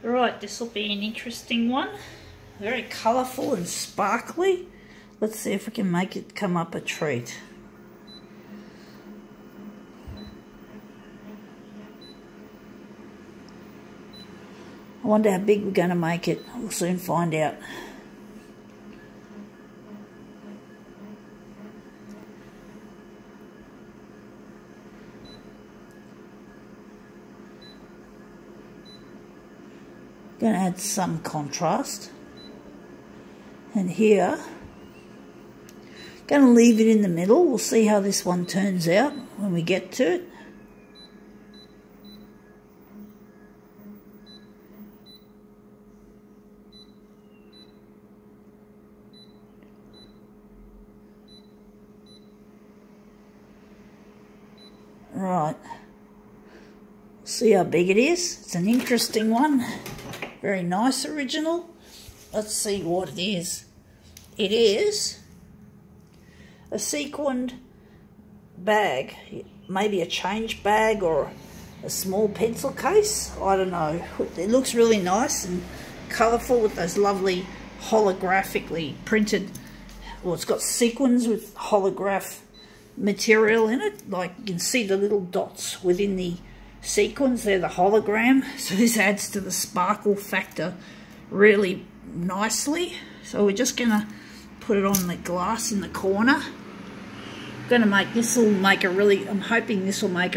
Right, this will be an interesting one. Very colourful and sparkly. Let's see if we can make it come up a treat. I wonder how big we're going to make it. We'll soon find out. Going to add some contrast. And here, going to leave it in the middle. We'll see how this one turns out when we get to it. Right, see how big it is. It's an interesting one, very nice original. Let's see what it is. It is a sequined bag, maybe a change bag or a small pencil case, I don't know. It looks really nice and colourful with those lovely holographically printed, well, it's got sequins with holograph material in it. Like you can see the little dots within the sequins, they're the hologram, so this adds to the sparkle factor really nicely. So we're just gonna put it on the glass in the corner. I'm hoping this will make a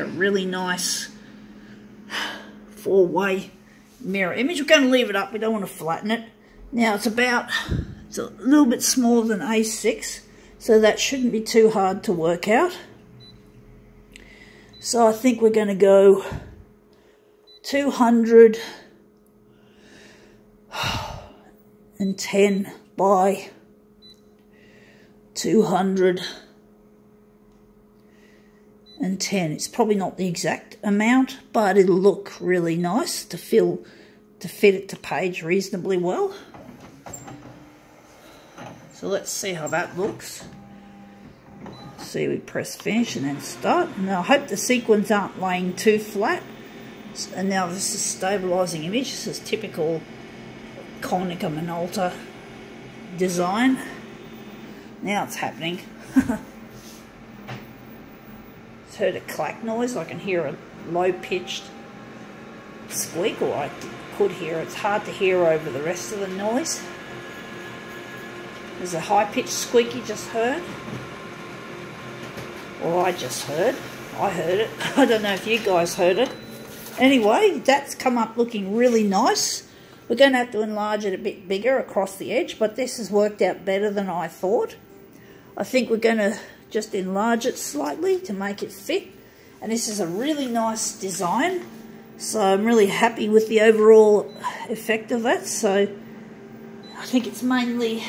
really nice 4-way mirror image. We're going to leave it up, we don't want to flatten it. Now it's a little bit smaller than A6, so that shouldn't be too hard to work out. So I think we're going to go 210 by 210. It's probably not the exact amount, but it'll look really nice to fit it to page reasonably well. So let's see how that looks. See, we press finish and then start. Now I hope the sequins aren't laying too flat. And now this is stabilizing image. This is typical Konica Minolta design. Now it's happening. Just heard a clack noise. I can hear a low-pitched squeak, or I could hear. It's hard to hear over the rest of the noise. There's a high-pitched squeak you just heard. Or I just heard. I heard it. I don't know if you guys heard it. Anyway, that's come up looking really nice. We're going to have to enlarge it a bit bigger across the edge, but this has worked out better than I thought. I think we're going to just enlarge it slightly to make it fit. And this is a really nice design. So I'm really happy with the overall effect of that. So I think it's mainly,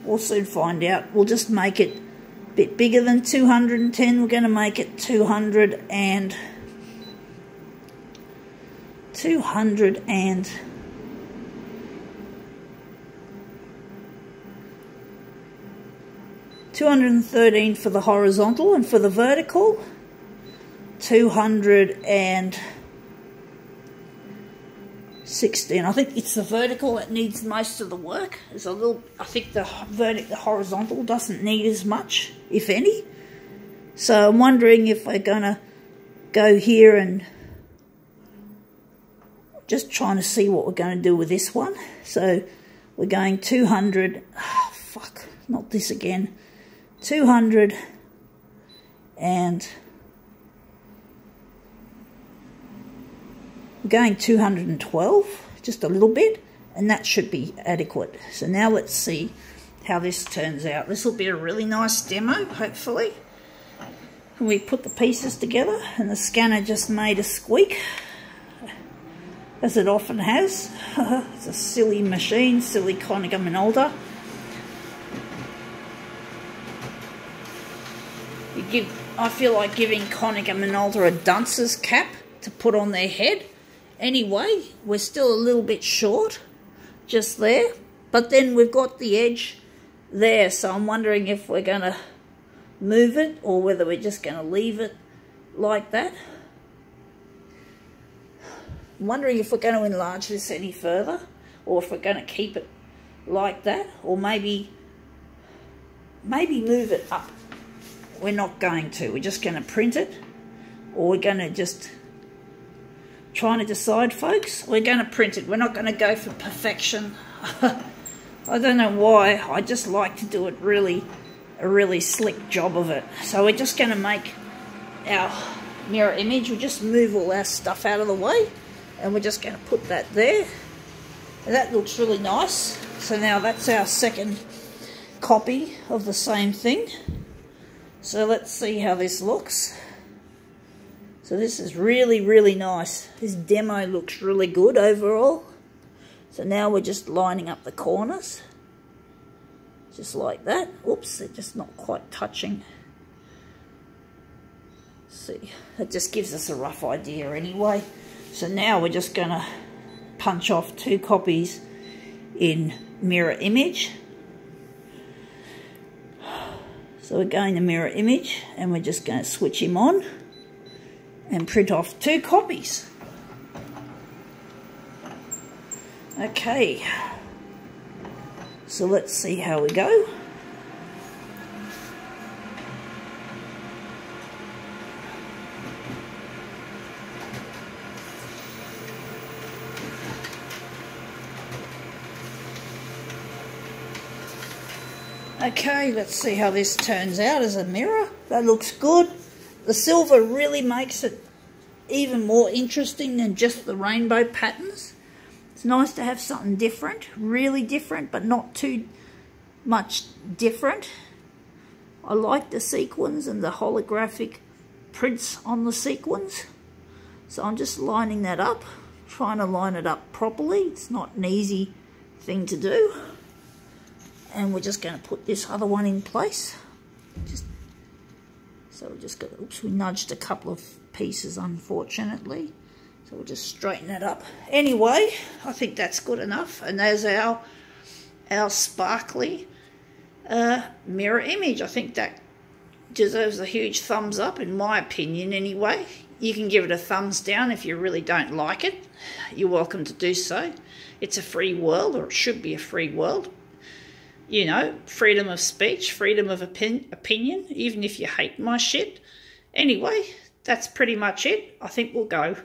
we'll soon find out. We'll just make it a bit bigger than 210. We're going to make it 210. $213 for the horizontal, and for the vertical, 216. I think it's the vertical that needs most of the work. There's a little. I think the horizontal doesn't need as much, if any. So I'm wondering if we're gonna go here and just trying to see what we're going to do with this one. So we're going 200. Oh, fuck, not this again. 200 and we're going 212, just a little bit, and that should be adequate. So now let's see how this turns out. This will be a really nice demo, hopefully. And we put the pieces together and the scanner just made a squeak, as it often has. It's a silly machine, silly Konica Minolta. I feel like giving Konica Minolta a dunce's cap to put on their head. Anyway, we're still a little bit short, just there. But then we've got the edge there, so I'm wondering if we're going to move it or whether we're just going to leave it like that. I'm wondering if we're going to enlarge this any further, or if we're going to keep it like that, or maybe move it up. We're not going to. We're just going to print it, or we're going to just trying to decide, folks. We're going to print it. We're not going to go for perfection. I don't know why. I just like to do it a really slick job of it. So we're just going to make our mirror image. We'll just move all our stuff out of the way, and we're just going to put that there. And that looks really nice. So now that's our second copy of the same thing. So let's see how this looks. So this is really, really nice. This demo looks really good overall. So now we're just lining up the corners. Just like that. Oops, they're just not quite touching. See, that just gives us a rough idea anyway. So now we're just going to punch off 2 copies in mirror image. So we're going to mirror image, and we're just going to switch him on and print off 2 copies. Okay, so let's see how we go. Okay, let's see how this turns out as a mirror. That looks good. The silver really makes it even more interesting than just the rainbow patterns. It's nice to have something different, really different, but not too much different. I like the sequins and the holographic prints on the sequins. So I'm just lining that up, trying to line it up properly. It's not an easy thing to do. And we're just going to put this other one in place. So we're just going to, oops, we nudged a couple of pieces unfortunately. So we'll just straighten it up. Anyway, I think that's good enough. And there's our sparkly mirror image. I think that deserves a huge thumbs up in my opinion anyway. You can give it a thumbs down if you really don't like it. You're welcome to do so. It's a free world, or it should be a free world. You know, freedom of speech, freedom of opinion, even if you hate my shit. Anyway, that's pretty much it. I think we'll go.